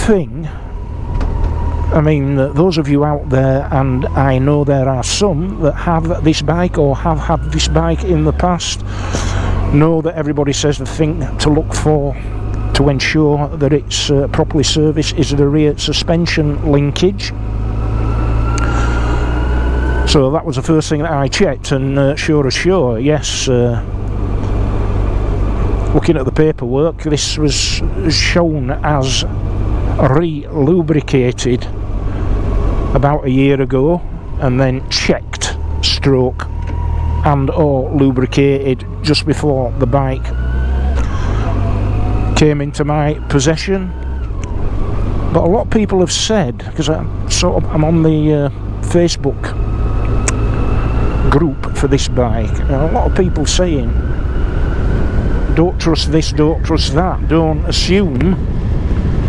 thing, I mean, those of you out there, and I know there are some that have this bike or have had this bike in the past, know that everybody says the thing to look for to ensure that it's properly serviced is the rear suspension linkage. So that was the first thing that I checked, and sure as sure, yes, looking at the paperwork, this was shown as re-lubricated about a year ago, and then checked, stroke, and or lubricated just before the bike came into my possession. But a lot of people have said, because I'm on the Facebook group for this bike, and a lot of people saying, don't trust this, don't trust that, don't assume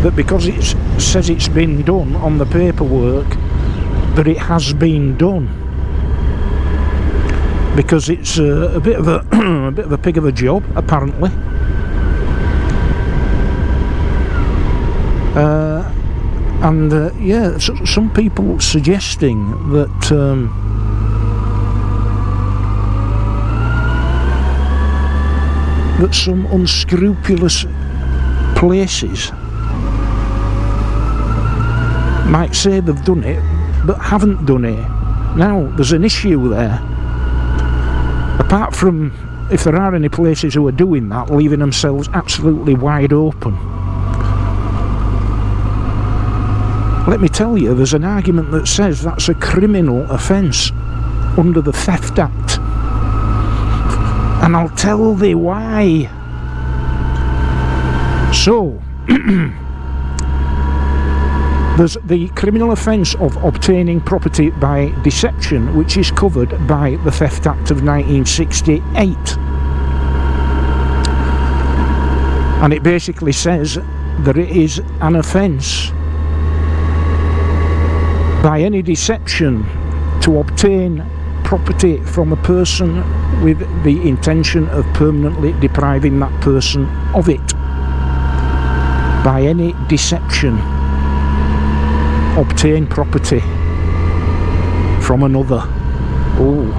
that because it says it's been done on the paperwork that it has been done, because it's a bit of a a bit of a pig of a job apparently. Yeah, so some people suggesting that that some unscrupulous places might say they've done it but haven't done it. Now there's an issue there, apart from if there are any places who are doing that, leaving themselves absolutely wide open. Let me tell you, there's an argument that says that's a criminal offence under the Theft Act, and I'll tell thee why. So there's the criminal offence of obtaining property by deception, which is covered by the Theft Act of 1968, and it basically says that it is an offence by any deception to obtain property from a person with the intention of permanently depriving that person of it. By any deception, obtain property from another. Oh.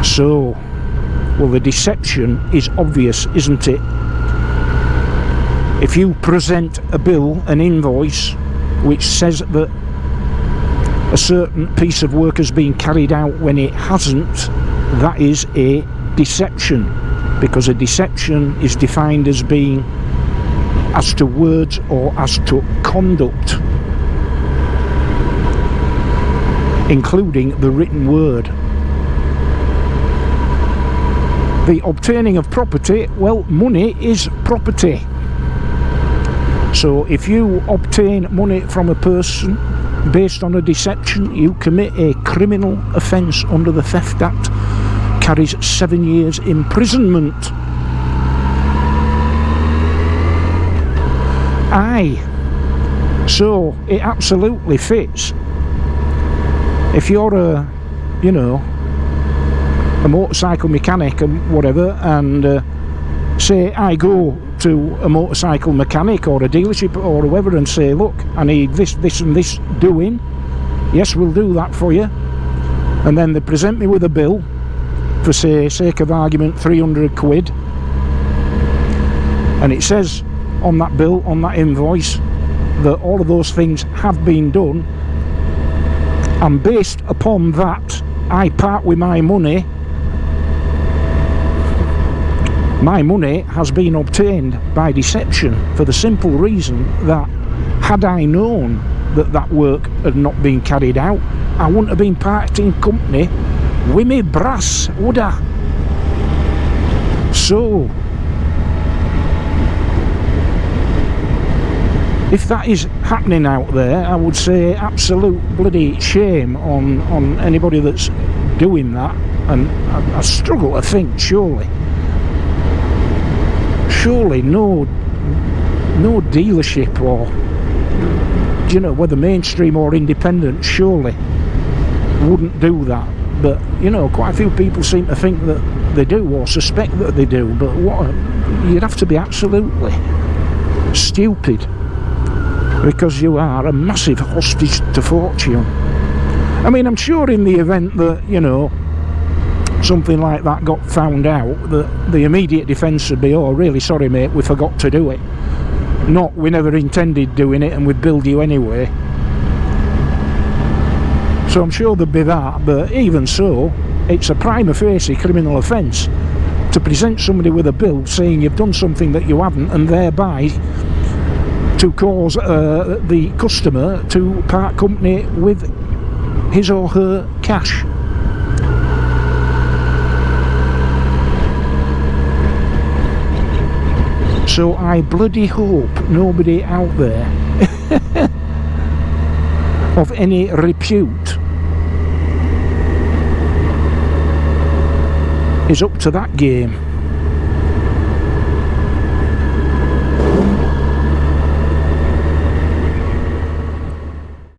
So, well, the deception is obvious, isn't it? If you present a bill, an invoice, which says that a certain piece of work has been carried out when it hasn't, that is a deception, because a deception is defined as being as to words or as to conduct, including the written word. The obtaining of property, well, money is property. So if you obtain money from a person based on a deception, you commit a criminal offence under the Theft Act, carries 7 years imprisonment. Aye, so it absolutely fits. If you're a, you know, a motorcycle mechanic and whatever, and say I go to a motorcycle mechanic or a dealership or whoever and say, look, I need this, this and this doing, yes, we'll do that for you, and then they present me with a bill for, say, sake of argument, 300 quid, and it says on that bill, on that invoice, that all of those things have been done, and based upon that I part with my money. My money has been obtained by deception for the simple reason that had I known that that work had not been carried out, I wouldn't have been parting company with me brass, would I? So, if that is happening out there, I would say absolute bloody shame on anybody that's doing that, and I struggle to think, surely no dealership, or, you know, whether mainstream or independent, surely wouldn't do that. But, you know, quite a few people seem to think that they do, or suspect that they do, but what, you'd have to be absolutely stupid, because you are a massive hostage to fortune. I mean, I'm sure in the event that, you know, something like that got found out, that the immediate defence would be, oh, really sorry mate, we forgot to do it. Not, we never intended doing it and we'd bill you anyway. So I'm sure there'd be that, but even so, it's a prima facie criminal offence to present somebody with a bill saying you've done something that you haven't, and thereby to cause the customer to part company with his or her cash. So I bloody hope nobody out there of any repute is up to that game.